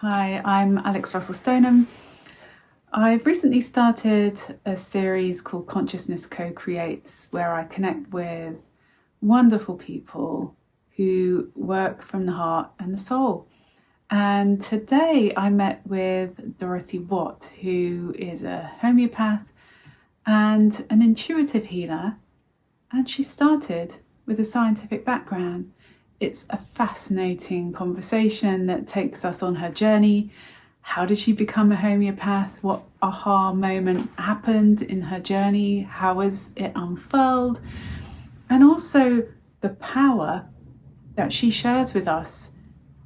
Hi, I'm Alex Russell Stoneham. I've recently started a series called Consciousness Co-Creates, where I connect with wonderful people who work from the heart and the soul. And today I met with Dorothy Watt, who is a homeopath and an intuitive healer, and she started with a scientific background. It's a fascinating conversation that takes us on her journey. How did she become a homeopath? What aha moment happened in her journey? How was it unfurled? And also the power that she shares with us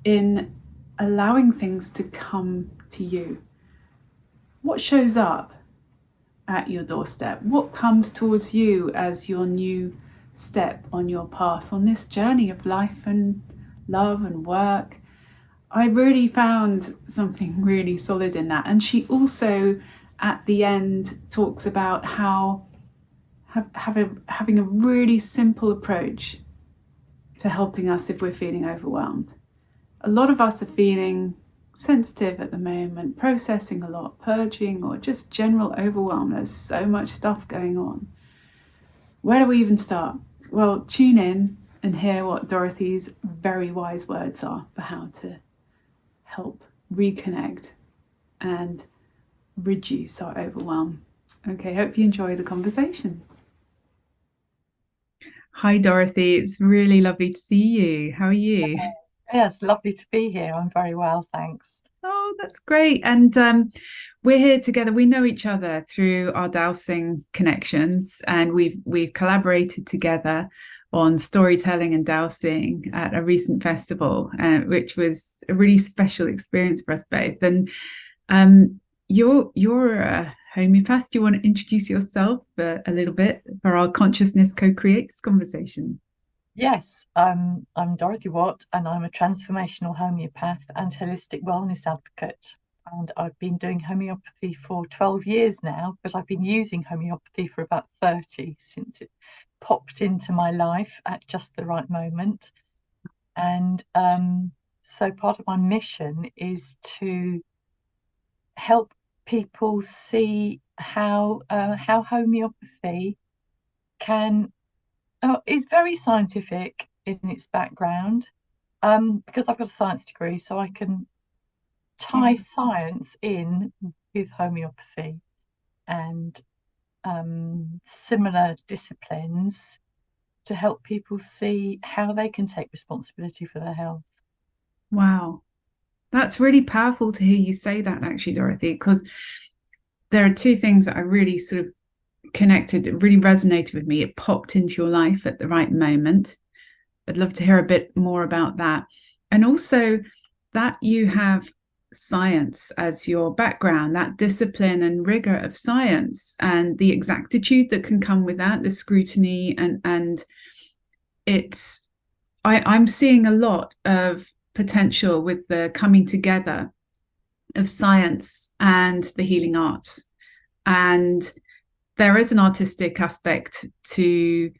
in allowing things to come to you. What shows up at your doorstep? What comes towards you as your new step on your path on this journey of life and love and work? I really found something really solid in that. And she also, at the end, talks about how having a really simple approach to helping us if we're feeling overwhelmed. A lot of us are feeling sensitive at the moment, processing a lot, purging, or just general overwhelm. There's so much stuff going on. Where do we even start? Well, tune in and hear what Dorothy's very wise words are for how to help reconnect and reduce our overwhelm. Okay, hope you enjoy the conversation. Hi, Dorothy. It's really lovely to see you. How are you? Yes, lovely to be here. I'm very well, thanks. Oh, that's great. And we're here together. We know each other through our dowsing connections, and we've collaborated together on storytelling and dowsing at a recent festival, which was a really special experience for us both. And you're a homeopath. Do you want to introduce yourself a little bit for our consciousness co-creates conversation? Yes, I'm Dorothy Watt, and I'm a transformational homeopath and holistic wellness advocate. And I've been doing homeopathy for 12 years now, but I've been using homeopathy for about 30 since it popped into my life at just the right moment. And so part of my mission is to help people see how homeopathy can is very scientific in its background, because I've got a science degree, so I can tie science in with homeopathy and similar disciplines to help people see how they can take responsibility for their health. Wow, that's really powerful to hear you say that, actually, Dorothy, because there are two things that I really sort of connected, it really resonated with me. It popped into your life at the right moment. I'd love to hear a bit more about that. And also that you have science as your background, that discipline and rigor of science and the exactitude that can come with that, the scrutiny and it's I'm seeing a lot of potential with the coming together of science and the healing arts. And there is an artistic aspect to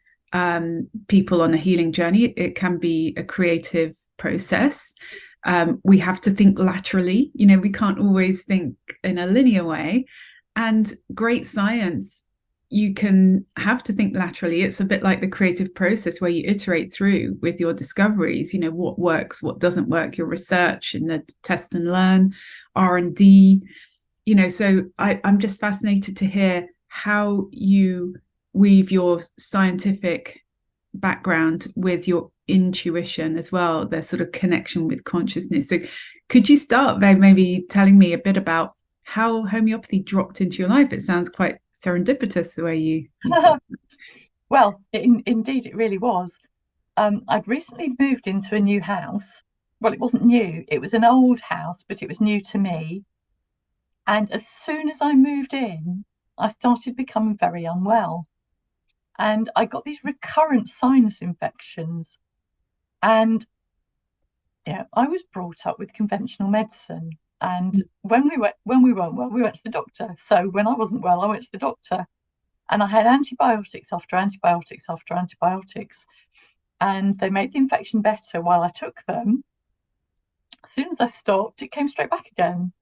people on a healing journey. It can be a creative process. We have to think laterally. We can't always think in a linear way. And great science, you can have to think laterally. It's a bit like the creative process where you iterate through with your discoveries, what works, what doesn't work, your research and the test and learn, R&D. So I'm just fascinated to hear how you weave your scientific background with your intuition as well, the sort of connection with consciousness. So could you start by maybe telling me a bit about how homeopathy dropped into your life? It sounds quite serendipitous the way you said. Well, indeed, it really was. I'd recently moved into a new house. Well, it wasn't new, it was an old house, but it was new to me. And as soon as I moved in, I started becoming very unwell. And I got these recurrent sinus infections. And yeah, I was brought up with conventional medicine. And when we weren't well, we went to the doctor. So when I wasn't well, I went to the doctor. And I had antibiotics after antibiotics after antibiotics. And they made the infection better while I took them. as soon as I stopped, it came straight back again.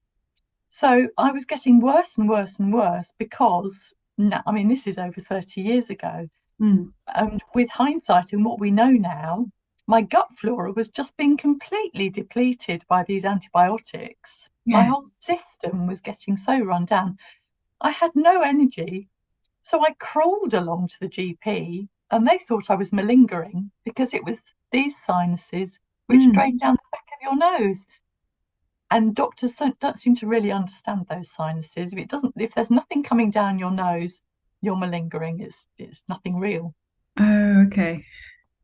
So I was getting worse and worse and worse because, I mean, this is over 30 years ago. Mm. And with hindsight and what we know now, my gut flora was just being completely depleted by these antibiotics. My Yeah. whole system was getting so run down. I had no energy. So I crawled along to the GP and they thought I was malingering because it was these sinuses which Mm. drain down the back of your nose. And doctors don't seem to really understand those sinuses. If there's nothing coming down your nose, you're malingering. It's nothing real. Oh, okay.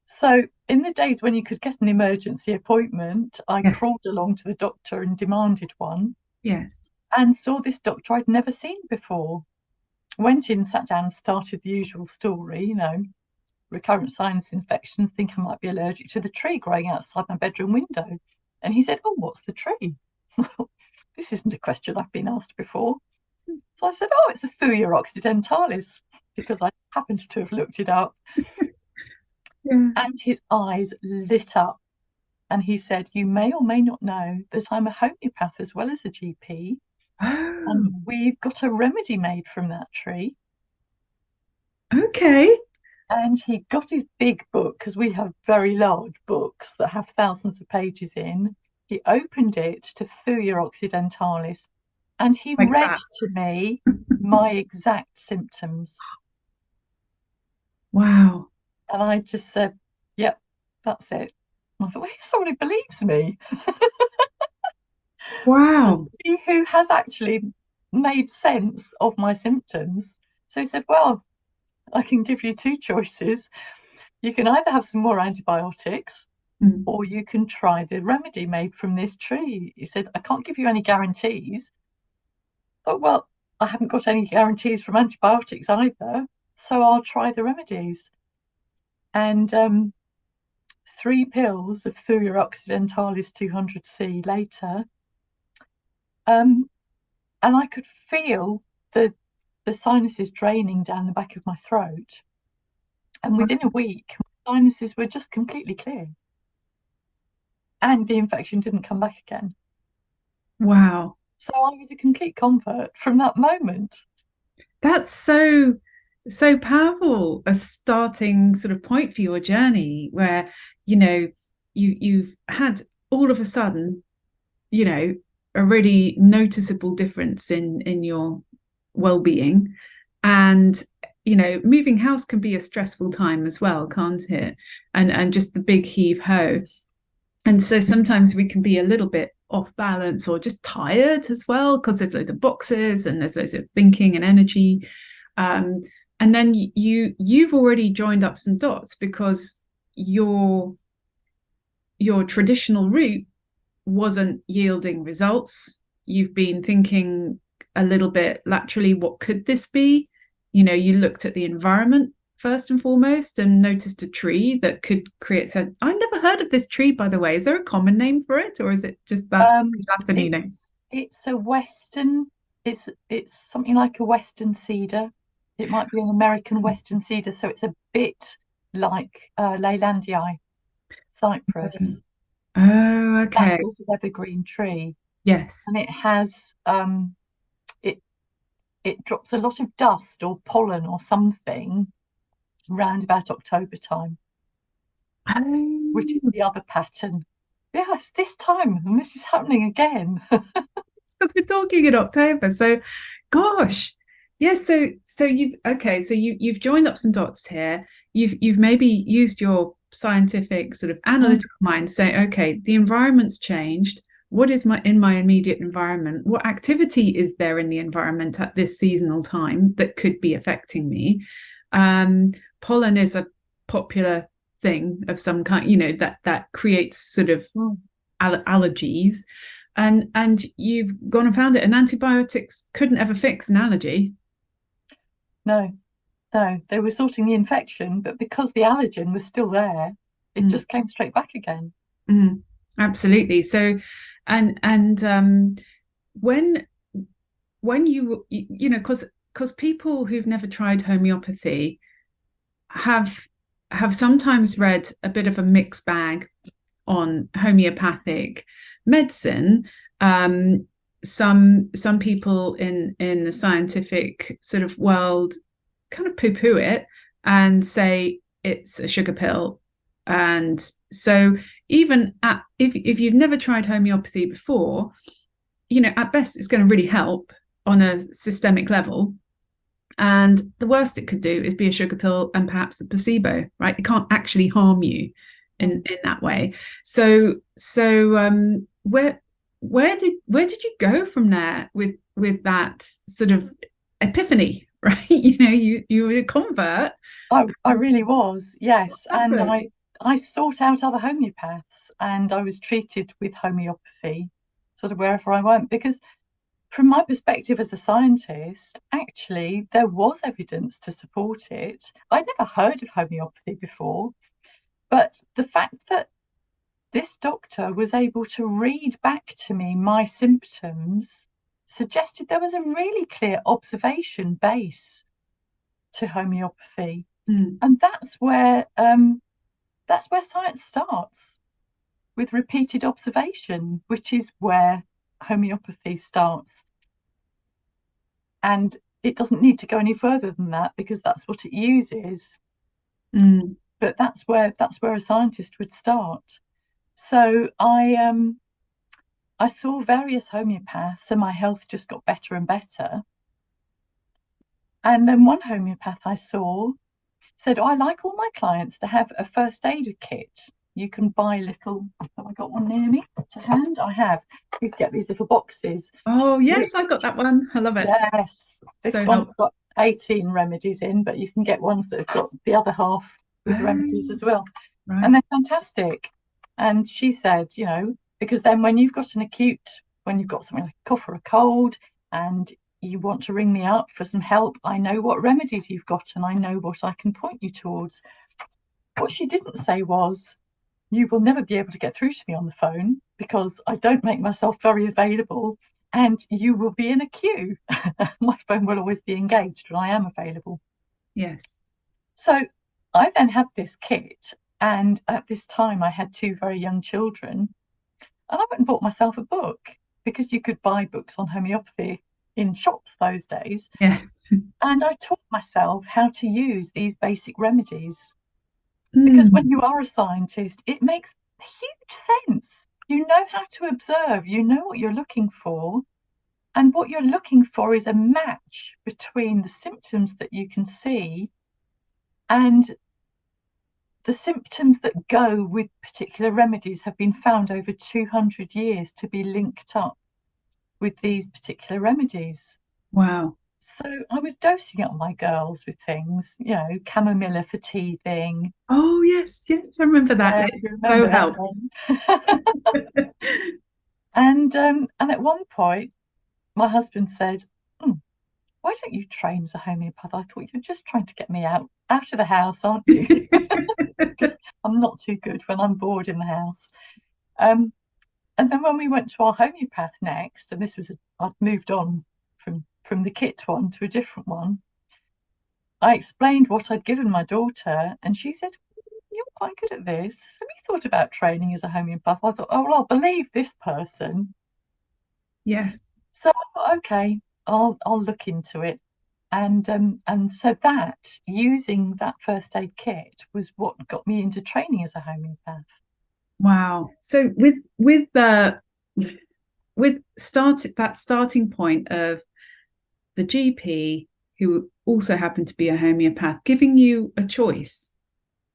So in the days when you could get an emergency appointment, I Yes. crawled along to the doctor and demanded one Yes. and saw this doctor I'd never seen before. Went in, sat down, started the usual story, recurrent sinus infections, think I might be allergic to the tree growing outside my bedroom window. And he said, "Oh, what's the tree?" This isn't a question I've been asked before. So I said, "Oh, it's a Thuja occidentalis," because I happened to have looked it up. Yeah. And his eyes lit up. And he said, "You may or may not know that I'm a homeopath as well as a GP, Oh, and we've got a remedy made from that tree." okay. And he got his big book, because we have very large books that have thousands of pages in. He opened it to Thuja occidentalis and he Like read that. to me my exact symptoms. Wow. And I just said, "Yep, that's it." And I thought, well, here's somebody who believes me. Wow. Somebody who has actually made sense of my symptoms. So he said, "Well, I can give you two choices. You can either have some more antibiotics Mm. or you can try the remedy made from this tree." He said, "I can't give you any guarantees." But, well, I haven't got any guarantees from antibiotics either, so I'll try the remedies. And 3 pills of Thuja occidentalis 200C later, and I could feel the sinuses draining down the back of my throat. And within a week, my sinuses were just completely clear. And the infection didn't come back again. Wow. So I was a complete convert from that moment. That's so powerful, a starting sort of point for your journey where, you know, you've had all of a sudden, you know, a really noticeable difference in your well-being. And, you know, moving house can be a stressful time as well, can't it? And just the big heave ho. And so sometimes we can be a little bit off balance or just tired as well because there's loads of boxes and there's loads of thinking and energy. Um, and then you've already joined up some dots because your traditional route wasn't yielding results. You've been thinking a little bit laterally, what could this be? You know, you looked at the environment first and foremost and noticed a tree that could create sense. I've never heard of this tree, by the way. Is there a common name for it, or is it just that Latin name? It's a Western, it's something like a Western cedar. It might be an American Western cedar, so it's a bit like Leylandii, cypress, Oh, that okay. sort of evergreen tree. Yes. And it has it it drops a lot of dust or pollen or something round about October time, which is Oh, the other pattern. Yes, this time, and this is happening again. because we're talking in October. So, gosh, yeah. So you've okay. So you've joined up some dots here. You've maybe used your scientific sort of Mm, analytical mind, say, okay, the environment's changed. What is my in my immediate environment? What activity is there in the environment at this seasonal time that could be affecting me? Um, Pollen is a popular thing of some kind, you know, that creates sort of mm. allergies, and you've gone and found it, and antibiotics couldn't ever fix an allergy. No, no, they were sorting the infection, but because the allergen was still there, it Mm, just came straight back again. mm, absolutely. So, and when you know, because people who've never tried homeopathy have have sometimes read a bit of a mixed bag on homeopathic, medicine, some people in the scientific sort of world kind of poo-poo it and say it's a sugar pill. And so even if you've never tried homeopathy before, at best it's going to really help on a systemic level. And the worst it could do is be a sugar pill and perhaps a placebo, right? It can't actually harm you in that way. So where did you go from there with that sort of epiphany, right? You were a convert. I really was, yes. And I sought out other homeopaths, and I was treated with homeopathy sort of wherever I went, because from my perspective as a scientist, actually, there was evidence to support it. I'd never heard of homeopathy before, but the fact that this doctor was able to read back to me my symptoms suggested there was a really clear observation base to homeopathy. And that's where science starts, with repeated observation, which is where homeopathy starts. And it doesn't need to go any further than that, because that's what it uses. But that's where a scientist would start. So I saw various homeopaths, and my health just got better and better. And then one homeopath I saw said, I like all my clients to have a first aid kit. You can buy little, have I got one near me to hand? I have. You get these little boxes. Oh, yes, I've got that one. I love it. Yes. This one's got 18 remedies in, but you can get ones that have got the other half with remedies as well. Right. And they're fantastic. And she said, because then when you've got something like a cough or a cold, and you want to ring me up for some help, I know what remedies you've got, and I know what I can point you towards. What she didn't say was, you will never be able to get through to me on the phone, because I don't make myself very available, and you will be in a queue. My phone will always be engaged when I am available. Yes. So I then had this kit, and at this time I had 2 very young children, and I went and bought myself a book, because you could buy books on homeopathy in shops those days. Yes. And I taught myself how to use these basic remedies. Because when you are a scientist, it makes huge sense. You know how to observe, you know what you're looking for. And what you're looking for is a match between the symptoms that you can see and the symptoms that go with particular remedies have been found over 200 years to be linked up with these particular remedies. Wow. So I was dosing up my girls with things, chamomilla for teething. Oh, yes, I remember that. Yes, you remember that. And at one point, my husband said, why don't you train as a homeopath? I thought, you're just trying to get me out of the house, aren't you? Because I'm not too good when I'm bored in the house. And then when we went to our homeopath next, and I'd moved on from the kit one to a different one, I explained what I'd given my daughter, and she said, you're quite good at this. So we thought about training as a homeopath. I thought, oh, well, I'll believe this person. Yes. So I thought, okay, I'll look into it. And so that, using that first aid kit, was what got me into training as a homeopath. Wow. So with that starting point of the GP, who also happened to be a homeopath, giving you a choice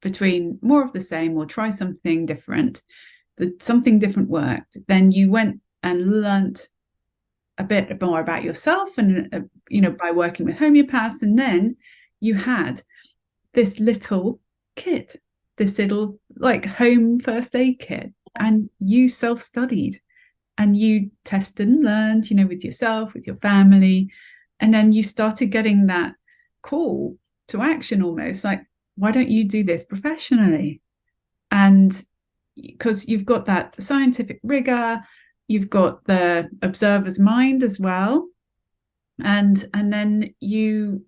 between more of the same or try something different, that something different worked, then you went and learnt a bit more about yourself and by working with homeopaths, and then you had this little kit, this little like home first aid kit, and you self-studied and you tested and learned, with yourself, with your family. And then you started getting that call to action, almost like, why don't you do this professionally? And because you've got that scientific rigor, you've got the observer's mind as well. And then you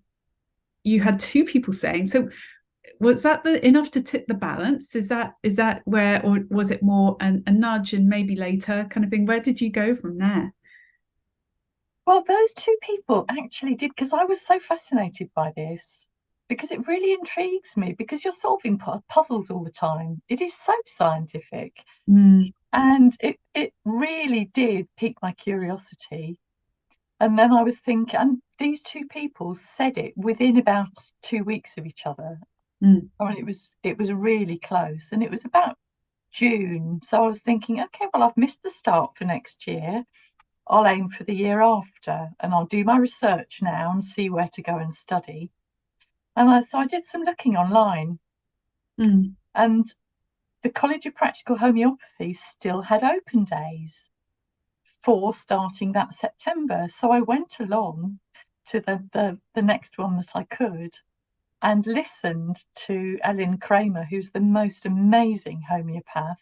had 2 people saying, so was that enough to tip the balance? Is that where, or was it more a nudge and maybe later kind of thing? Where did you go from there? Well, those two people actually did, because I was so fascinated by this, because it really intrigues me, because you're solving puzzles all the time. It is so scientific. Mm, And it really did pique my curiosity. And then I was thinking, and these two people said it within about 2 weeks of each other. mm, I mean, it was really close, and it was about June. So I was thinking, okay, well, I've missed the start for next year. I'll aim for the year after, and I'll do my research now and see where to go and study. So I did some looking online, mm. and the College of Practical Homeopathy still had open days for starting that September. So I went along to the next one that I could and listened to Ellen Kramer, who's the most amazing homeopath.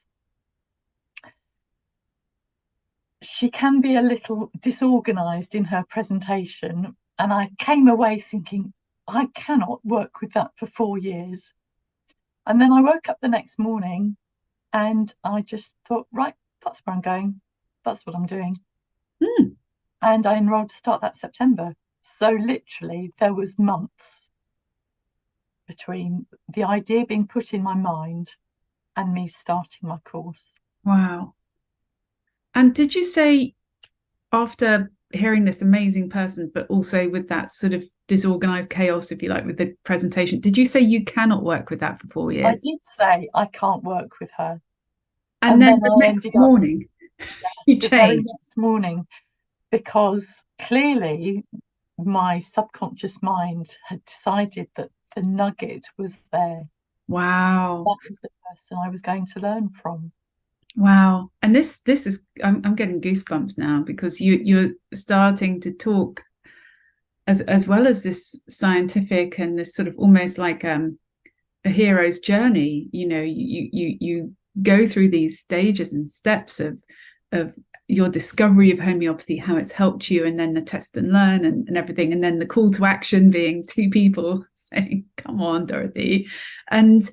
She can be a little disorganized in her presentation, and I came away thinking, I cannot work with that for 4 years. And then I woke up the next morning and I just thought, right, that's where I'm going. That's what I'm doing. Mm. And I enrolled to start that September. So literally there was months between the idea being put in my mind and me starting my course. Wow. And did you say after hearing this amazing person, but also with that sort of disorganized chaos, if you like, with the presentation, did you say you cannot work with that for four I years? did say I can't work with her. And And then then the I next ended up morning, you the very changed. next morning, because clearly my subconscious mind had decided that the nugget was there. Wow. That was the person I was going to learn from. Wow. And this is I'm getting goosebumps now because you're starting to talk as well as this scientific and this sort of almost like a hero's journey. You go through these stages and steps of your discovery of homeopathy, how it's helped you, and then the test and learn and everything, and then the call to action being two people saying, come on, Dorothy. And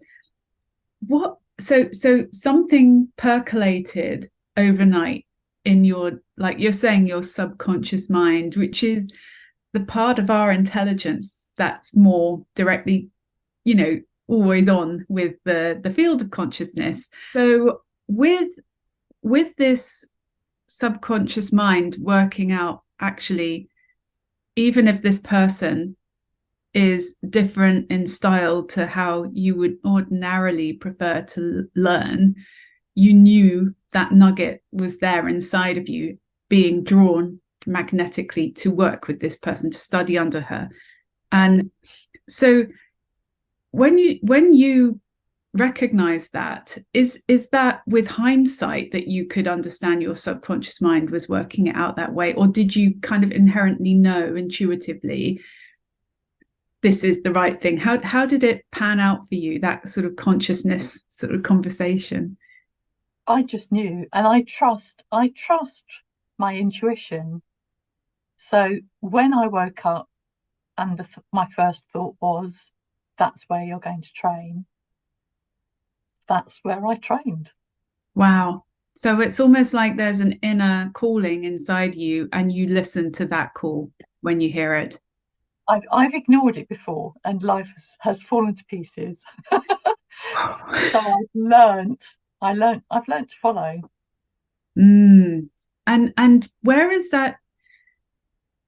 what so something percolated overnight in your, like you're saying, your subconscious mind, which is the part of our intelligence that's more directly, you know, always on with the field of consciousness. So with this subconscious mind working out, actually, even if this person is different in style to how you would ordinarily prefer to learn, you knew that nugget was there inside of you, being drawn magnetically to work with this person, to study under her. And so when you recognize that, is that with hindsight that you could understand your subconscious mind was working it out that way, or did you kind of inherently know intuitively this is the right thing? How did it pan out for you, that sort of consciousness sort of conversation? I just knew, and I trust my intuition. So when I woke up and my first thought was, that's where you're going to train, that's where I trained. Wow. So it's almost like there's an inner calling inside you and you listen to that call when you hear it. I've ignored it before, and life has fallen to pieces. So I've learned to follow. Mm. And where is that,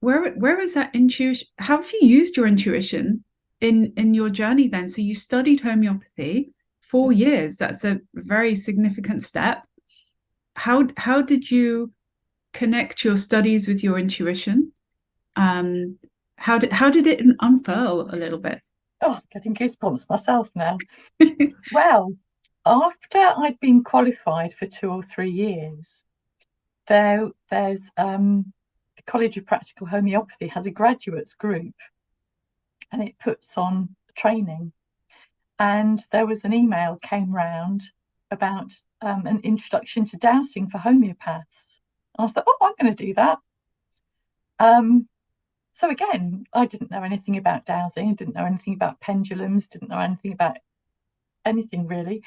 where is that intuition? How have you used your intuition in your journey then? So you studied homeopathy 4 years. That's a very significant step. How did you connect your studies with your intuition? Um, how did it unfurl a little bit? Oh, getting goosebumps myself now. Well, after I'd been qualified for 2 or 3 years, there's the College of Practical Homeopathy has a graduates group, and it puts on training. And there was an email came round about an introduction to dowsing for homeopaths. I was like, oh, I'm going to do that. Um, so again, I didn't know anything about dowsing, didn't know anything about pendulums, didn't know anything about anything really.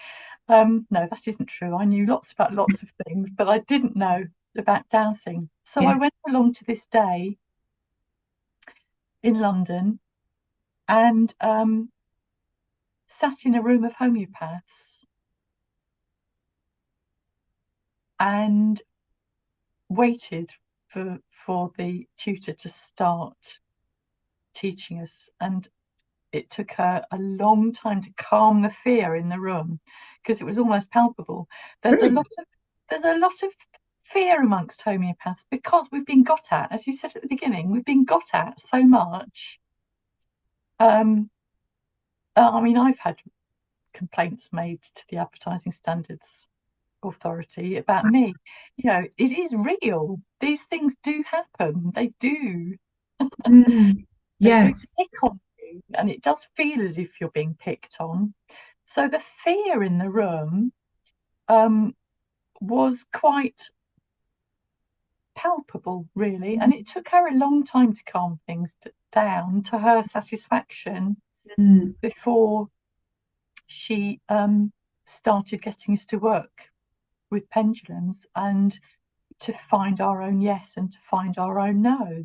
No, that isn't true. I knew lots about lots of things, but I didn't know about dowsing. So I Yeah. went along to this day in London and sat in a room of homeopaths and waited for the tutor to start teaching us. And it took her a long time to calm the fear in the room because it was almost palpable. There's a Really? lot of there's a lot of fear amongst homeopaths because we've been got at, as you said at the beginning, we've been got at so much. I mean, I've had complaints made to the Advertising Standards Authority about me. You know, it is real. These things do happen. They do. Mm, They do yes. pick on you, and it does feel as if you're being picked on. So the fear in the room was quite palpable, really, and it took her a long time to calm things down to her satisfaction Mm, before she started getting us to work with pendulums and to find our own yes and to find our own no.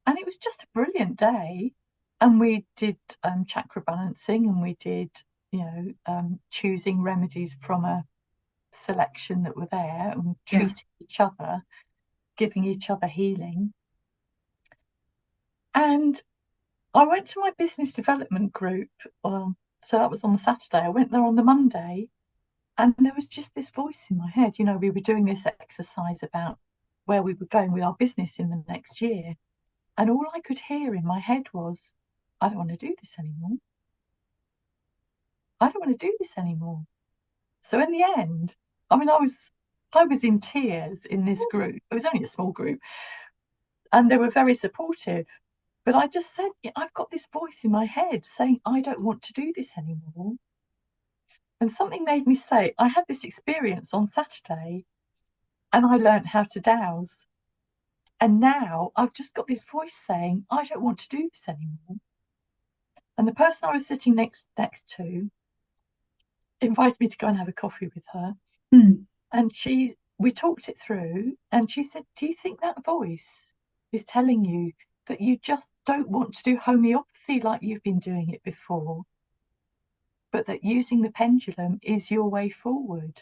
And it was just a brilliant day. And we did chakra balancing, and we did, choosing remedies from a selection that were there and yeah. treating each other, giving each other healing. And I went to my business development group. So that was on the Saturday. I went there on the Monday, and there was just this voice in my head. You know, we were doing this exercise about where we were going with our business in the next year. And all I could hear in my head was, I don't want to do this anymore. I don't want to do this anymore. So in the end, I mean, I was in tears in this group. It was only a small group, and they were very supportive. But I just said, yeah, I've got this voice in my head saying I don't want to do this anymore. And something made me say, I had this experience on Saturday, and I learned how to dowse. And now I've just got this voice saying I don't want to do this anymore. And the person I was sitting next to invited me to go and have a coffee with her. Mm, And we talked it through, and she said, do you think that voice is telling you that you just don't want to do homeopathy like you've been doing it before, but that using the pendulum is your way forward?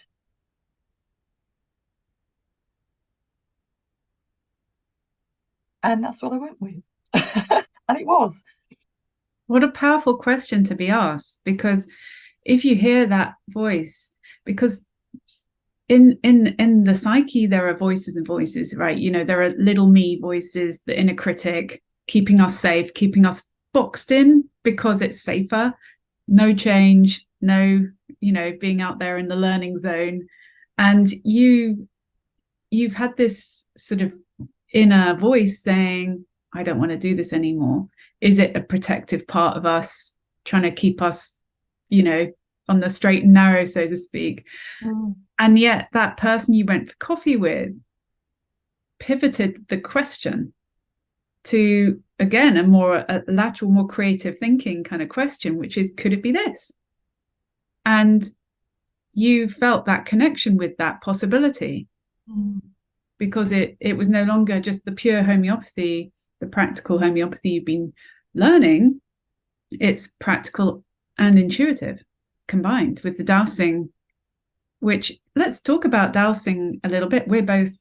And that's what I went with. And it was. what a powerful question to be asked, because if you hear that voice, because in the psyche there are voices and voices, right? You know, there are little me voices, the inner critic, keeping us safe, keeping us boxed in because it's safer, no change, no, being out there in the learning zone. And you've had this sort of inner voice saying, I don't want to do this anymore. Is it a protective part of us trying to keep us, on the straight and narrow, so to speak? Mm. And yet that person you went for coffee with pivoted the question to, again, a lateral, more creative thinking kind of question, which is, could it be this? And you felt that connection with that possibility. Mm. Because it was no longer just the pure homeopathy, the practical homeopathy you've been learning. It's practical and intuitive combined with the dowsing, which, let's talk about dowsing a little bit. We're both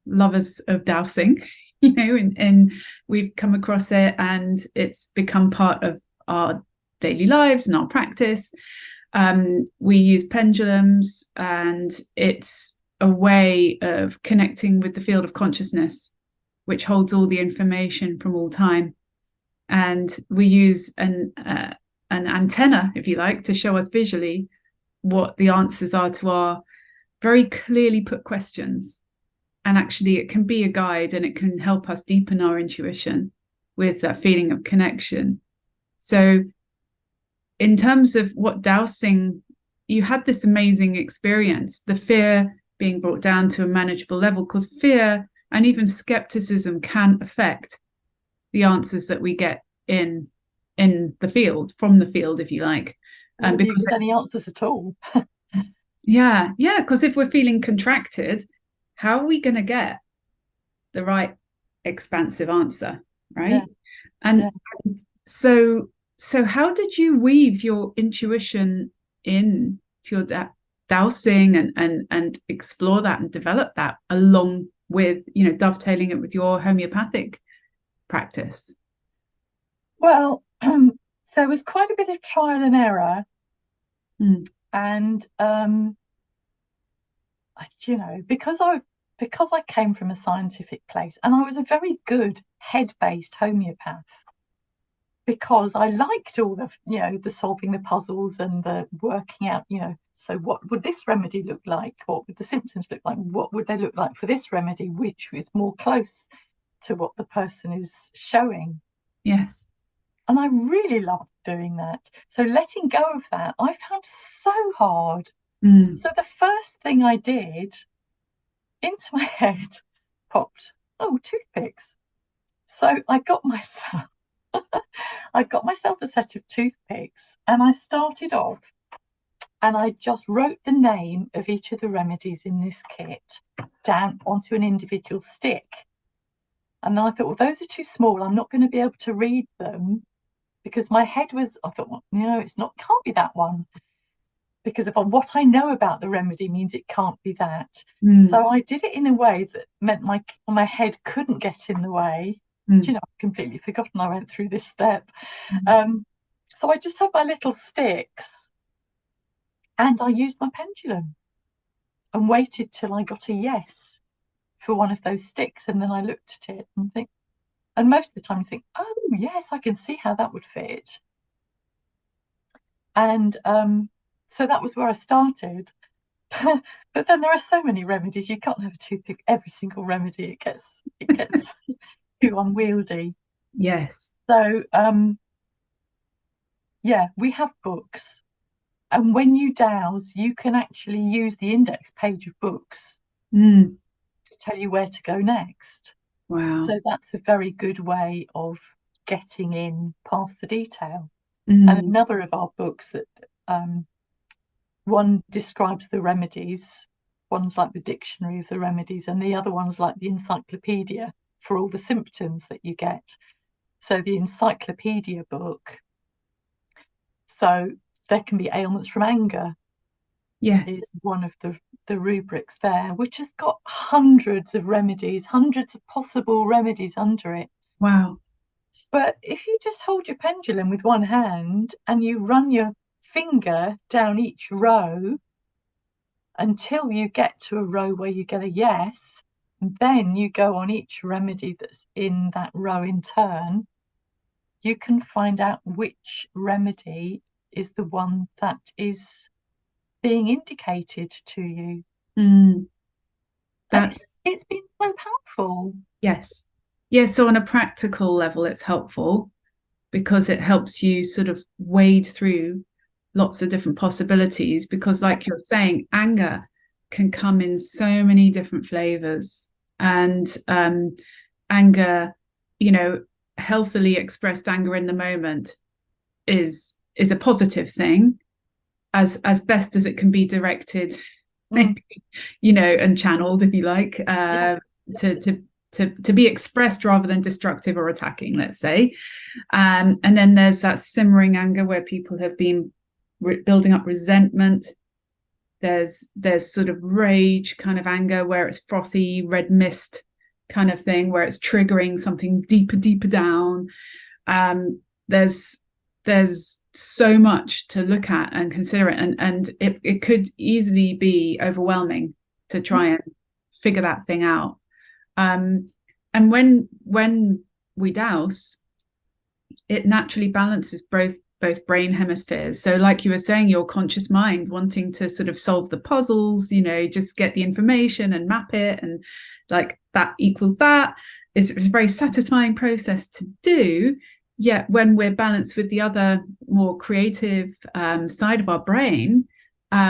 lovers of dowsing, and we've come across it, and it's become part of our daily lives and our practice. We use pendulums, and it's a way of connecting with the field of consciousness, which holds all the information from all time. And we use an antenna, if you like, to show us visually what the answers are to our very clearly put questions. And actually, it can be a guide, and it can help us deepen our intuition with that feeling of connection. So in terms of what dowsing, you had this amazing experience, the fear being brought down to a manageable level, because fear and even skepticism can affect the answers that we get in the field, from the field, if you like. Wouldn't give because us any answers at all. yeah, because if we're feeling contracted, how are we going to get the right expansive answer, right? Yeah, And yeah. so how did you weave your intuition in to your dowsing and explore that and develop that along with, dovetailing it with your homeopathic practice? Well, there was quite a bit of trial and error, Mm. and because I came from a scientific place, and I was a very good head-based homeopath, because I liked all the solving the puzzles and the working out, so what would this remedy look like? What would the symptoms look like? What would they look like for this remedy, which is more close to what the person is showing? Yes. And I really loved doing that. So letting go of that, I found so hard. Mm. So the first thing I did, into my head popped, oh, toothpicks. So I got myself a set of toothpicks, and I started off and I just wrote the name of each of the remedies in this kit down onto an individual stick. And then I thought, well, those are too small. I'm not going to be able to read them, because I thought, well, can't be that one, because of what I know about the remedy means it can't be that. Mm. So I did it in a way that meant my head couldn't get in the way. Mm. I've completely forgotten I went through this step. So I just had my little sticks, and I used my pendulum and waited till I got a yes for one of those sticks, and then I looked at it and think, and most of the time you think, oh yes, I can see how that would fit. And so that was where I started. But then there are so many remedies, you can't have a toothpick every single remedy. It gets too unwieldy. Yes. So yeah, we have books, and when you dowse, you can actually use the index page of books Mm. to tell you where to go next. Wow. So that's a very good way of getting in past the detail. Mm. And another of our books that one describes the remedies, one's like the dictionary of the remedies, and the other one's like the encyclopedia for all the symptoms that you get. So the encyclopedia book, so there can be ailments from anger, Yes. is one of the rubrics there, which has got hundreds of remedies, hundreds of possible remedies under it. Wow. But if you just hold your pendulum with one hand and you run your finger down each row until you get to a row where you get a yes, and then you go on each remedy that's in that row in turn, you can find out which remedy is the one that is being indicated to you. Mm. And it's been so powerful. Yes. Yeah, so on a practical level, it's helpful because it helps you sort of wade through lots of different possibilities, because like you're saying, anger can come in so many different flavors. And anger, healthily expressed anger in the moment is a positive thing, as best as it can be directed, maybe, and channeled, if you like, to be expressed rather than destructive or attacking, let's say. And then there's that simmering anger where people have been building up resentment. There's sort of rage kind of anger where it's frothy red mist kind of thing, where it's triggering something deeper down. There's so much to look at and consider it, and it could easily be overwhelming to try and figure that thing out. And when we dowse, it naturally balances both brain hemispheres. So like you were saying, your conscious mind wanting to sort of solve the puzzles, just get the information and map it, and like that equals that. It's a very satisfying process to do. Yet when we're balanced with the other more creative side of our brain,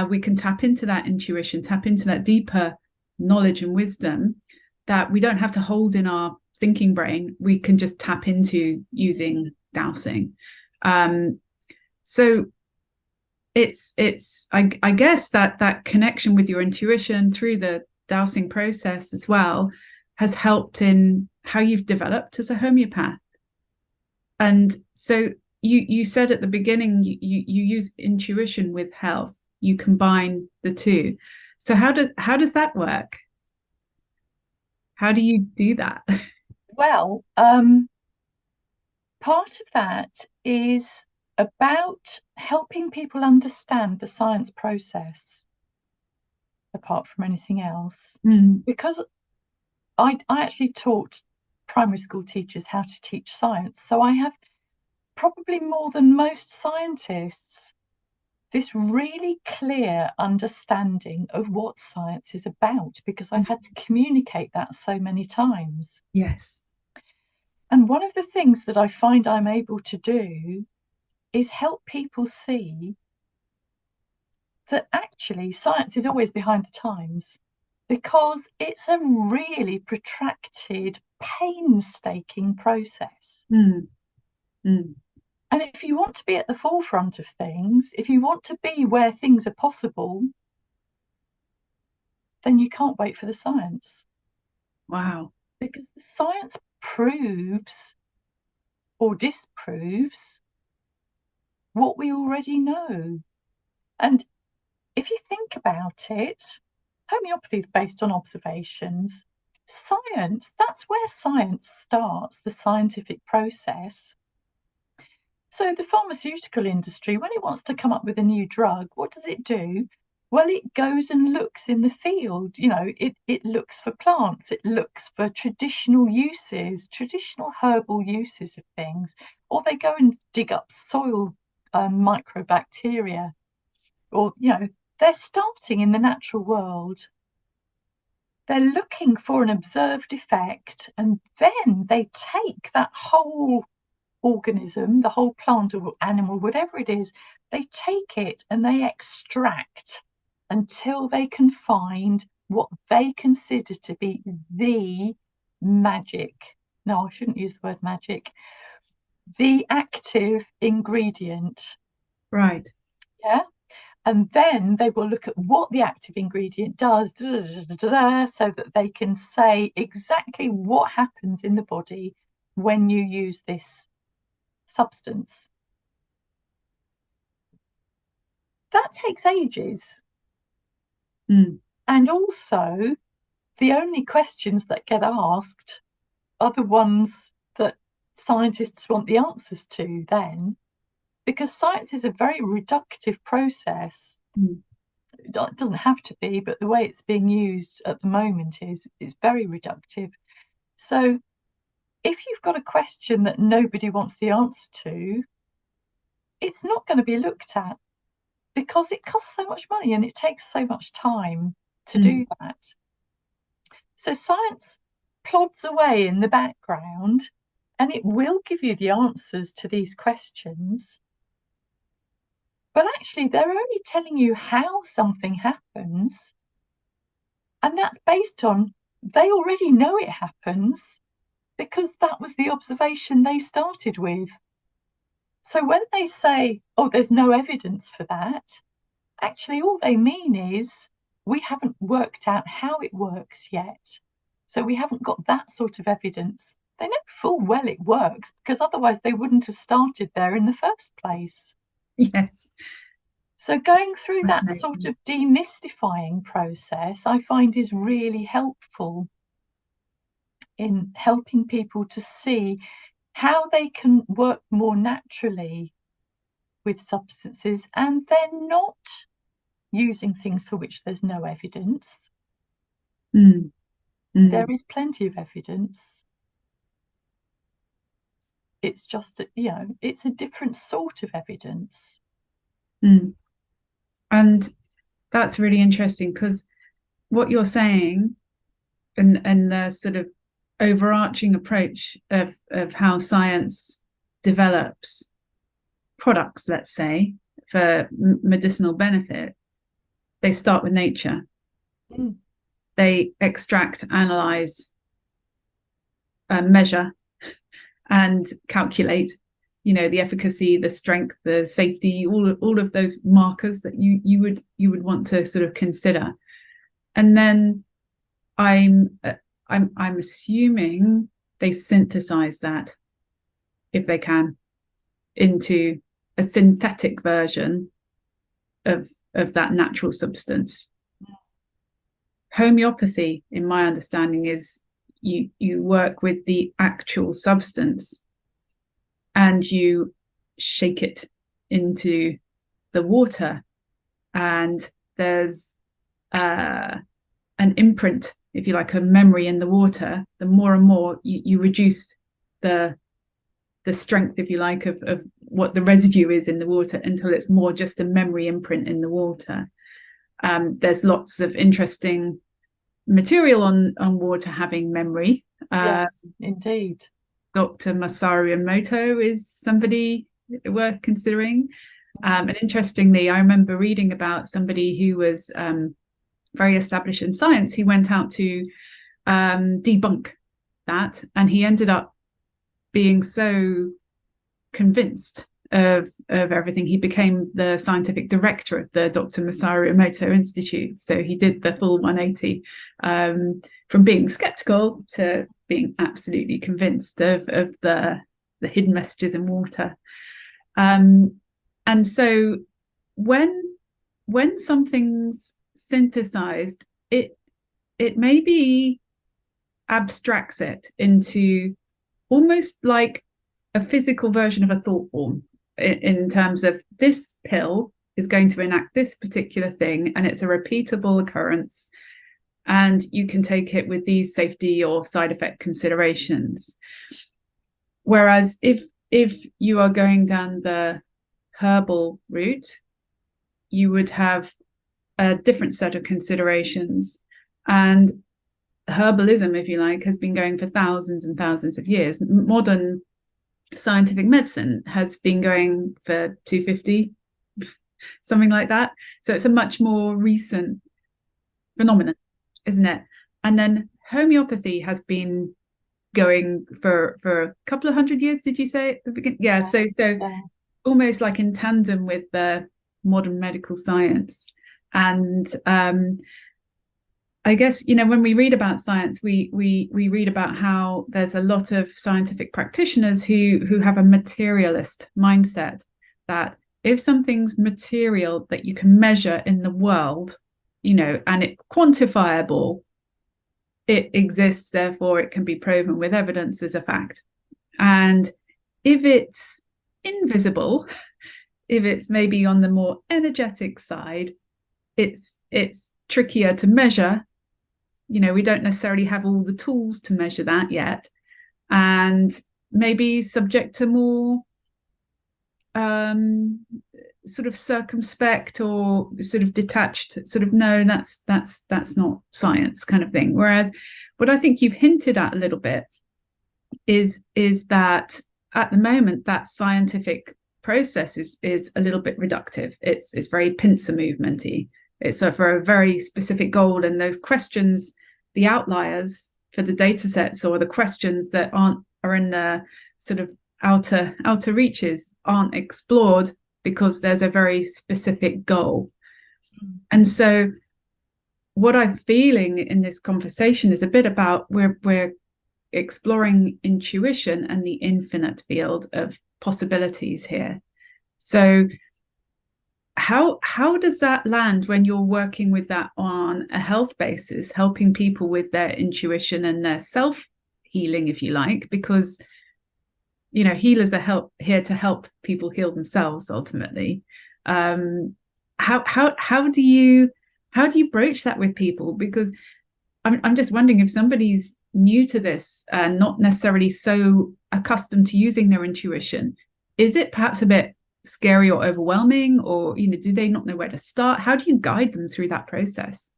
we can tap into that intuition, tap into that deeper knowledge and wisdom that we don't have to hold in our thinking brain. We can just tap into using dowsing. So I guess that connection with your intuition through the dowsing process as well has helped in how you've developed as a homeopath. And so you said at the beginning you use intuition with health. You combine the two. So how does that work? How do you do that? Well, part of that is about helping people understand the science process, apart from anything else. Mm. Because I actually taught primary school teachers how to teach science. So I have probably more than most scientists this really clear understanding of what science is about, because I've had to communicate that so many times. Yes. And one of the things that I find I'm able to do is help people see that actually science is always behind the times, because it's a really protracted, painstaking process. Mm. Mm. And if you want to be at the forefront of things, if you want to be where things are possible, then you can't wait for the science. Wow. Because the science proves or disproves what we already know. And if you think about it, homeopathy is based on observations. Science, that's where science starts, the scientific process. So the pharmaceutical industry, when it wants to come up with a new drug, what does it do? Well, it goes and looks in the field. It looks for plants, it looks for traditional uses, traditional herbal uses of things, or they go and dig up soil microbacteria, or, they're starting in the natural world. They're looking for an observed effect, and then they take that whole organism, the whole plant or animal, whatever it is, they take it and they extract until they can find what they consider to be the magic. No, I shouldn't use the word magic. The active ingredient. Right. Yeah. And then they will look at what the active ingredient does, so that they can say exactly what happens in the body when you use this substance. That takes ages. Mm. And also, the only questions that get asked are the ones that scientists want the answers to then, because science is a very reductive process. Mm. It doesn't have to be, but the way it's being used at the moment is very reductive. So if you've got a question that nobody wants the answer to, it's not going to be looked at, because it costs so much money and it takes so much time to do that. So science plods away in the background, and it will give you the answers to these questions. But actually, they're only telling you how something happens. And that's based on they already know it happens, because that was the observation they started with. So when they say, oh, there's no evidence for that, actually, all they mean is we haven't worked out how it works yet. So we haven't got that sort of evidence. They know full well it works, because otherwise they wouldn't have started there in the first place. Yes. So going through that sort Fascinating. of demystifying process, I find, is really helpful in helping people to see how they can work more naturally with substances, and they're not using things for which there's no evidence. Mm. There Mm. is plenty of evidence. It's just, it's a different sort of evidence. Mm. And that's really interesting, because what you're saying, and the sort of overarching approach of how science develops products, let's say, for medicinal benefit, they start with nature. Mm. They extract, analyze, measure, and calculate, the efficacy, the strength, the safety, all of those markers that you would want to sort of consider. And then I'm assuming they synthesize that, if they can, into a synthetic version of that natural substance. Homeopathy, in my understanding, is you work with the actual substance and you shake it into the water, and there's an imprint, if you like, a memory in the water. The more and more you reduce the strength, if you like, of what the residue is in the water until it's more just a memory imprint in the water. There's lots of interesting material on water having memory. Yes, indeed. Dr. Masaru Emoto is somebody worth considering. And interestingly, I remember reading about somebody who was very established in science who went out to debunk that, and he ended up being so convinced of everything, he became the scientific director of the Dr. Masaru Emoto Institute. So he did the full 180, from being skeptical to being absolutely convinced of the hidden messages in water. And so when something's synthesized, it maybe abstracts it into almost like a physical version of a thought form, in terms of this pill is going to enact this particular thing, and it's a repeatable occurrence, and you can take it with these safety or side effect considerations. Whereas if you are going down the herbal route, you would have a different set of considerations. And herbalism, if you like, has been going for thousands and thousands of years. Modern scientific medicine has been going for 250, something like that. So it's a much more recent phenomenon, isn't it? And then homeopathy has been going for a couple of hundred years, did you say at the beginning? Yeah, so almost like in tandem with the modern medical science. And I guess, when we read about science, we read about how there's a lot of scientific practitioners who have a materialist mindset, that if something's material that you can measure in the world, and it's quantifiable, it exists, therefore it can be proven with evidence as a fact. And if it's invisible, if it's maybe on the more energetic side, it's trickier to measure. We don't necessarily have all the tools to measure that yet, and maybe subject to more sort of circumspect or sort of detached, sort of, no, that's not science kind of thing. Whereas what I think you've hinted at a little bit is that at the moment that scientific process is a little bit reductive. It's very pincer movementy. It's for a very specific goal, and those questions, the outliers for the data sets, or the questions that are in the sort of outer reaches, aren't explored because there's a very specific goal. And so what I'm feeling in this conversation is a bit about we're exploring intuition and the infinite field of possibilities here. So how does that land when you're working with that on a health basis, helping people with their intuition and their self-healing, if you like? Because healers are here to help people heal themselves ultimately. How do you broach that with people? Because I'm just wondering, if somebody's new to this and not necessarily so accustomed to using their intuition, is it perhaps a bit scary or overwhelming, or do they not know where to start? How do you guide them through that process?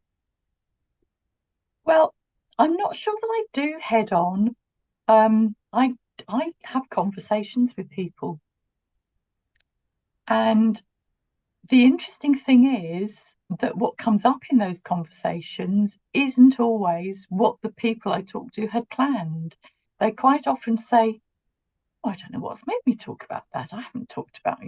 Well, I'm not sure that I do head on. I have conversations with people, and the interesting thing is that what comes up in those conversations isn't always what the people I talk to had planned. They quite often say, I don't know what's made me talk about that. I haven't talked about,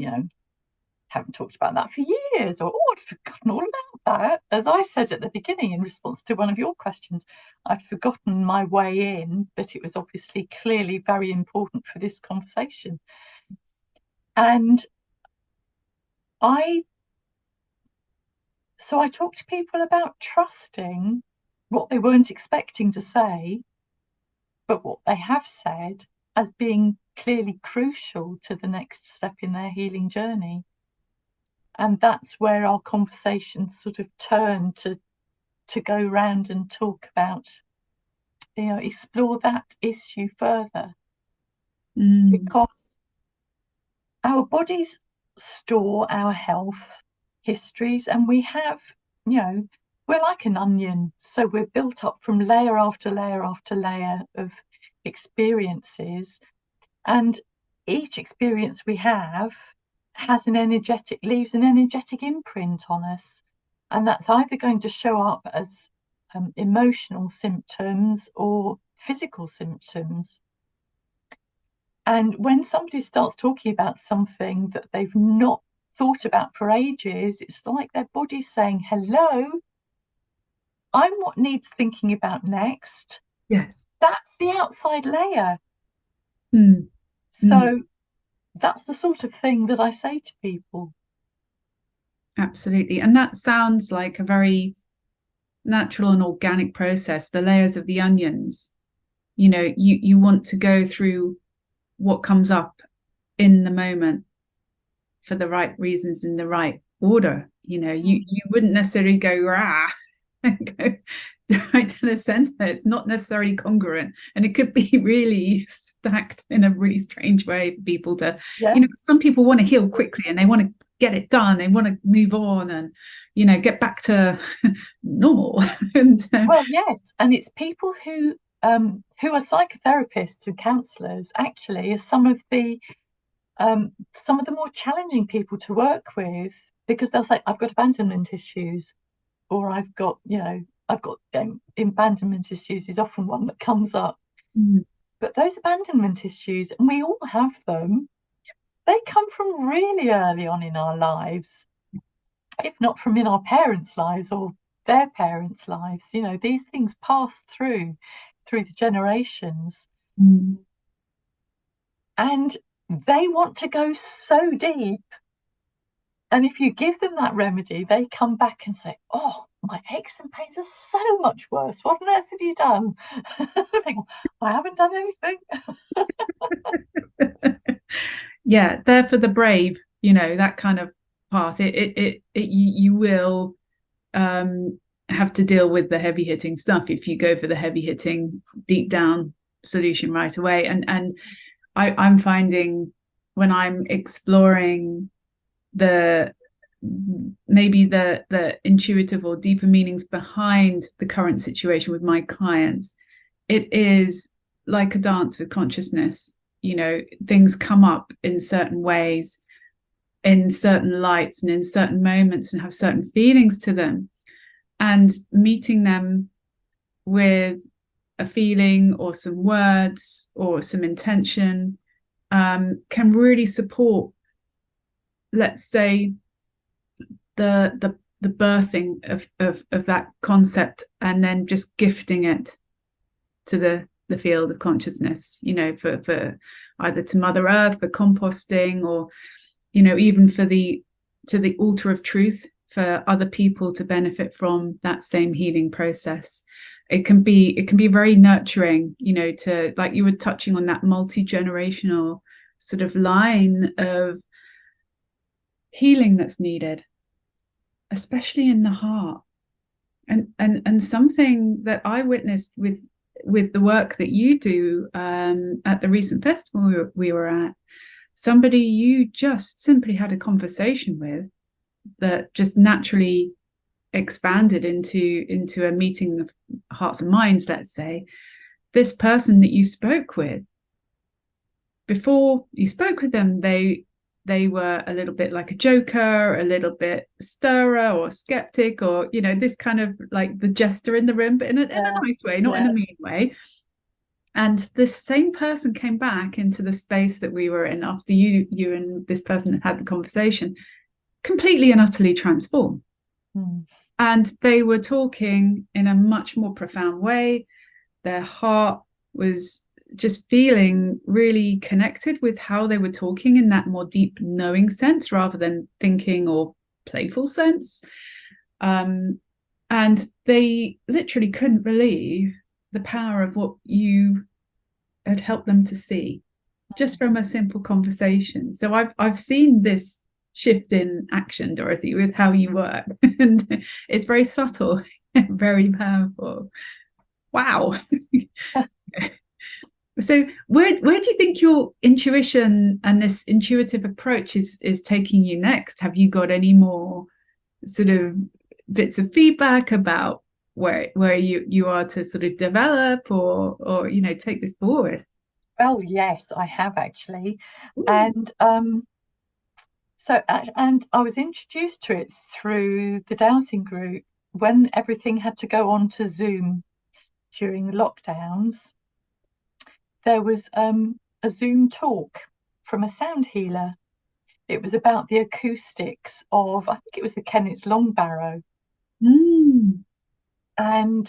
haven't talked about that for years, or oh, I'd forgotten all about that. As I said at the beginning in response to one of your questions, I'd forgotten my way in, but it was obviously clearly very important for this conversation. And I talk to people about trusting what they weren't expecting to say, but what they have said, as being clearly crucial to the next step in their healing journey. And that's where our conversations sort of turn to go round and talk about, explore that issue further. Because our bodies store our health histories, and we have, we're like an onion, so we're built up from layer after layer after layer of experiences, and each experience we have leaves an energetic imprint on us, and that's either going to show up as emotional symptoms or physical symptoms. And when somebody starts talking about something that they've not thought about for ages, it's like their body's saying, hello, I'm what needs thinking about next. Yes. That's the outside layer. So that's the sort of thing that I say to people. Absolutely. And that sounds like a very natural and organic process, the layers of the onions. You want to go through what comes up in the moment for the right reasons in the right order. You wouldn't necessarily go rah and go right to the center. It's not necessarily congruent, and it could be really stacked in a really strange way for people to, some people want to heal quickly and they want to get it done, they want to move on and get back to normal. And well, yes, and it's people who are psychotherapists and counselors actually are some of the more challenging people to work with, because they'll say, I've got abandonment issues, or I've got abandonment issues is often one that comes up. But those abandonment issues, and we all have them, they come from really early on in our lives, if not from in our parents' lives or their parents' lives. These things pass through the generations. And they want to go so deep. And if you give them that remedy, they come back and say, oh, my aches and pains are so much worse. What on earth have you done? I haven't done anything. Yeah, they're for the brave, that kind of path. You will have to deal with the heavy hitting stuff if you go for the heavy hitting deep down solution right away. And I'm finding when I'm exploring maybe the intuitive or deeper meanings behind the current situation with my clients, it is like a dance with consciousness. Things come up in certain ways, in certain lights and in certain moments, and have certain feelings to them, and meeting them with a feeling or some words or some intention can really support, let's say, the birthing of that concept, and then just gifting it to the field of consciousness, for either to Mother Earth, for composting, or even to the altar of truth, for other people to benefit from that same healing process. It can be very nurturing, to, like you were touching on, that multi-generational sort of line of healing that's needed, especially in the heart. And something that I witnessed with the work that you do at the recent festival we were at, somebody you just simply had a conversation with that just naturally expanded into a meeting of hearts and minds, let's say. This person that you spoke with, before you spoke with them, they were a little bit like a joker, a little bit stirrer or skeptic, or this kind of like the jester in the room, but in a nice way, not in a mean way. And this same person came back into the space that we were in after you and this person had the conversation, completely and utterly transformed. Mm. And they were talking in a much more profound way. Their heart was just feeling really connected with how they were talking in that more deep knowing sense rather than thinking or playful sense. And they literally couldn't believe the power of what you had helped them to see just from a simple conversation. So I've seen this shift in action, Dorothy, with how you work. And it's very subtle, very powerful. Wow. So where do you think your intuition and this intuitive approach is taking you next? Have you got any more sort of bits of feedback about where you are to sort of develop or take this forward? Well, yes, I have actually. Ooh. And and I was introduced to it through the dowsing group when everything had to go on to Zoom during the lockdowns. There was a Zoom talk from a sound healer. It was about the acoustics of, I think it was the Kennet's Long Barrow. Mm. And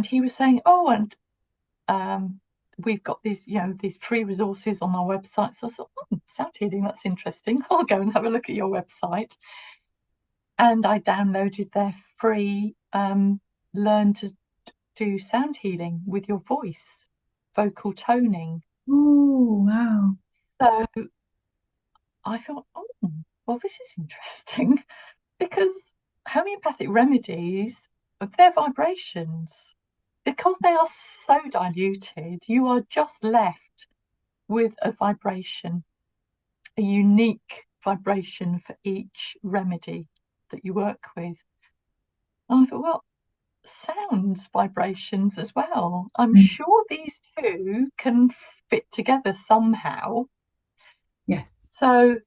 he was saying, oh, and we've got these free resources on our website. So I thought, sound healing, that's interesting. I'll go and have a look at your website. And I downloaded their free Learn to Do Sound Healing with Your Voice, vocal toning. Oh, wow. So I thought, oh, well, this is interesting because homeopathic remedies, they're vibrations. Because they are so diluted, you are just left with a vibration, a unique vibration for each remedy that you work with. And I thought, well, sounds vibrations as well. I'm sure these two can fit together somehow. Yes. So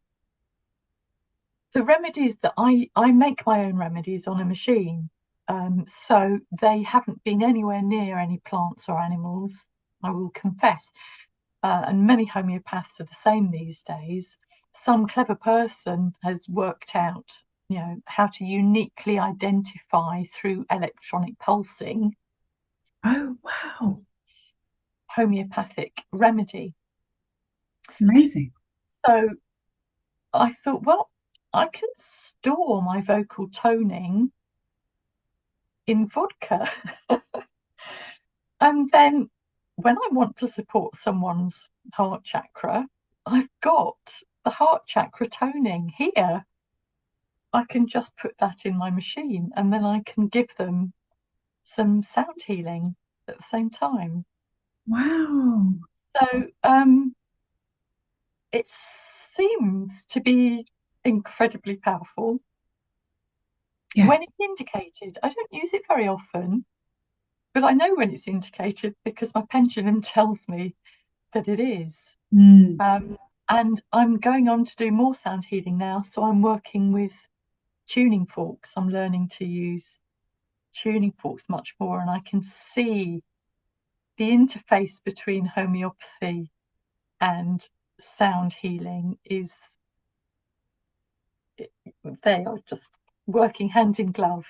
the remedies that I make my own remedies on a machine. So they haven't been anywhere near any plants or animals, I will confess. And many homeopaths are the same these days. Some clever person has worked out, how to uniquely identify through electronic pulsing Oh, wow. homeopathic remedy. Amazing. So I thought, well, I can store my vocal toning in vodka. And then when I want to support someone's heart chakra, I've got the heart chakra toning here. I can just put that in my machine and then I can give them some sound healing at the same time. Wow. So it seems to be incredibly powerful. When Yes. it's indicated, I don't use it very often, but I know when it's indicated because my pendulum tells me that it is. Mm. And I'm going on to do more sound healing now. So I'm working with tuning forks. I'm learning to use tuning forks much more, and I can see the interface between homeopathy and sound healing they are just working hand in glove.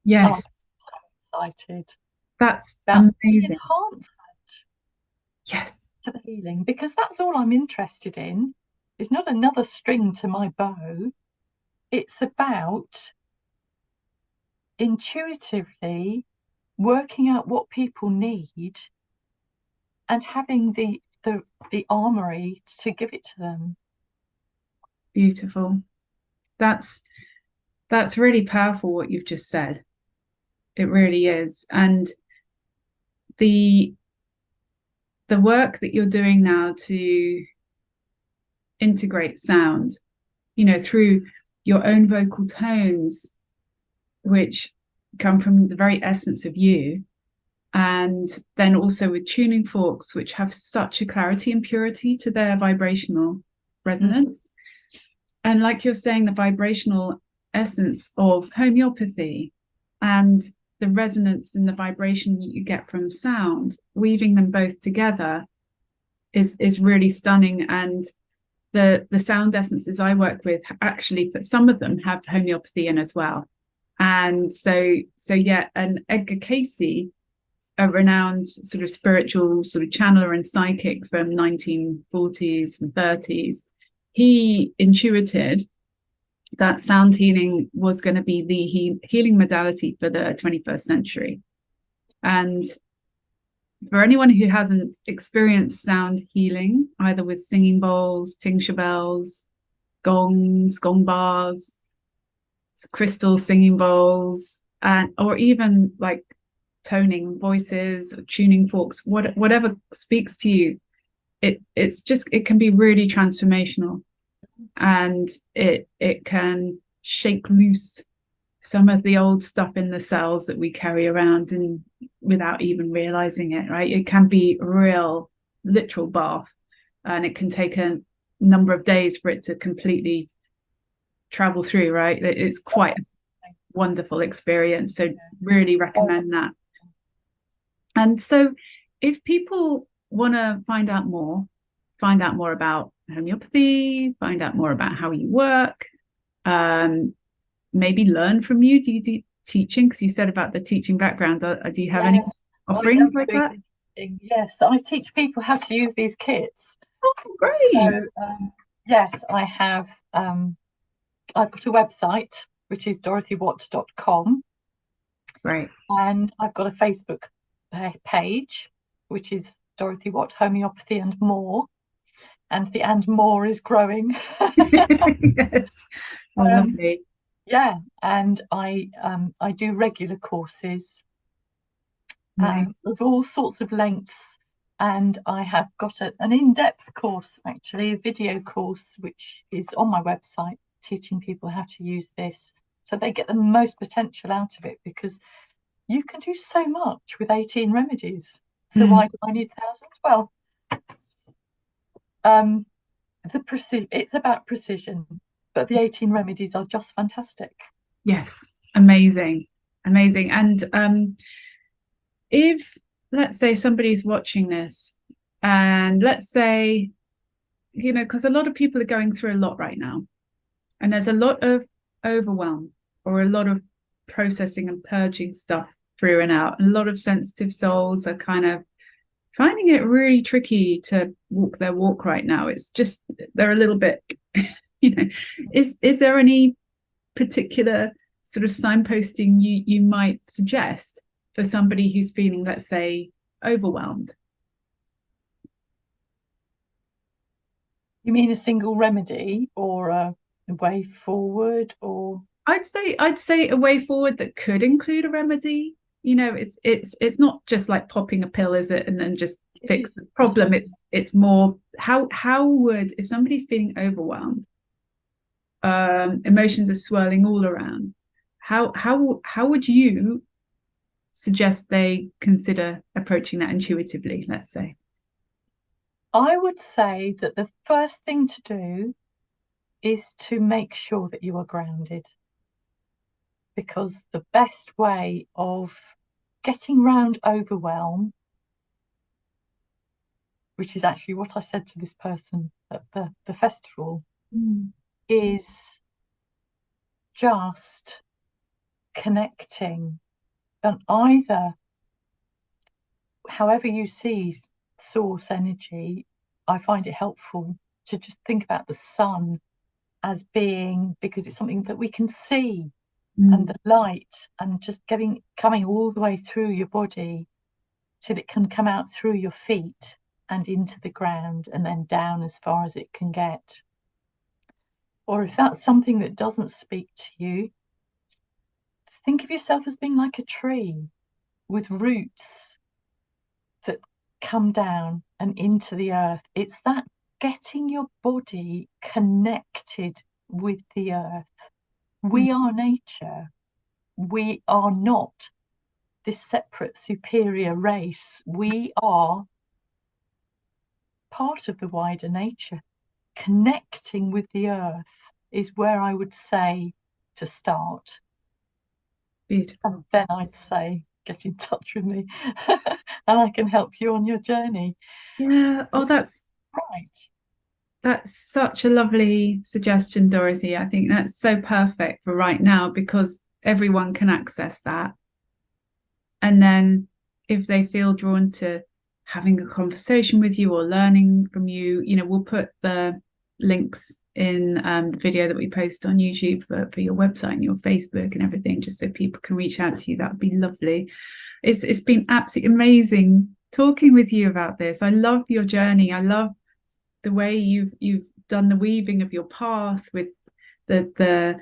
And I'm Yes. so excited That's about the amazing. enhancement Yes. to the healing, because that's all I'm interested in. It's not another string to my bow. It's about intuitively working out what people need and having the armory to give it to them. Beautiful. That's that's really powerful what you've just said. It really is. And the the work that you're doing now to integrate sound, through your own vocal tones, which come from the very essence of you, and then also with tuning forks, which have such a clarity and purity to their vibrational resonance. And like you're saying, the vibrational essence of homeopathy and the resonance and the vibration you get from sound, weaving them both together is really stunning. And the sound essences I work with, actually, for some of them have homeopathy in as well. And so yeah, and Edgar Cayce, a renowned sort of spiritual sort of channeler and psychic from 1940s and 30s, he intuited that sound healing was going to be the healing modality for the 21st century. And for anyone who hasn't experienced sound healing, either with singing bowls, tingsha bells, gongs, gong bars, crystal singing bowls, and or even like toning voices, tuning forks, whatever speaks to you, it can be really transformational, and it can shake loose some of the old stuff in the cells that we carry around and without even realizing it, right? It can be a real literal bath, and it can take a number of days for it to completely travel through, right? It's quite a wonderful experience. So really recommend that. And so if people want to find out more about homeopathy, find out more about how you work, maybe learn from you. Do you do teaching? Because you said about the teaching background. Do you have any offerings like that? Yes, I teach people how to use these kits. Oh, great. So, yes, I have. I've got a website, which is dorothywatt.com. Right. And I've got a Facebook page, which is Dorothy Watt Homeopathy and More. And the and more is growing. Yes. Oh, lovely. Yeah, and I do regular courses of all sorts of lengths, and I have got an in-depth course, actually, a video course, which is on my website, teaching people how to use this so they get the most potential out of it, because you can do so much with 18 remedies. So why do I need thousands? Well, it's about precision, but the 18 remedies are just fantastic. Yes, amazing. And if, let's say, somebody's watching this, and let's say, because a lot of people are going through a lot right now, and there's a lot of overwhelm or a lot of processing and purging stuff through and out, and a lot of sensitive souls are kind of finding it really tricky to walk their walk right now. It's just, they're a little bit, is there any particular sort of signposting you might suggest for somebody who's feeling, let's say, overwhelmed? You mean a single remedy or a way forward? Or I'd say a way forward that could include a remedy. It's not just like popping a pill, is it, and then just fix the problem. It's more how would, if somebody's feeling overwhelmed, emotions are swirling all around, how would you suggest they consider approaching that intuitively, let's say? I would say that the first thing to do is to make sure that you are grounded, because the best way of getting round overwhelm, which is actually what I said to this person at the festival, is just connecting. And either, however you see source energy, I find it helpful to just think about the sun as being, because it's something that we can see, and the light, and just coming all the way through your body till it can come out through your feet and into the ground and then down as far as it can get. Or if that's something that doesn't speak to you, think of yourself as being like a tree with roots that come down and into the earth. It's that getting your body connected with the earth. We are nature. We are not this separate superior race. We are part of the wider nature. Connecting with the earth is where I would say to start. Beautiful. And then I'd say, get in touch with me and I can help you on your journey. Yeah. Oh, Right. that's such a lovely suggestion, Dorothy. I think that's so perfect for right now because everyone can access that. And then if they feel drawn to having a conversation with you or learning from you, we'll put the links in the video that we post on YouTube for your website and your Facebook and everything, just so people can reach out to you. That would be lovely. It's been absolutely amazing talking with you about this. I love your journey. I love the way you've done the weaving of your path with the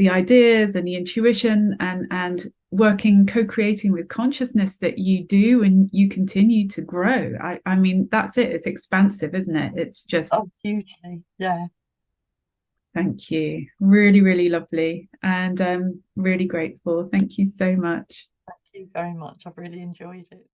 ideas and the intuition and working co-creating with consciousness that you do and you continue to grow. I mean that's it, it's expansive, isn't it? It's just Oh, hugely. Yeah. thank you, really really lovely, and really grateful. Thank you so much. Thank you very much. I've really enjoyed it.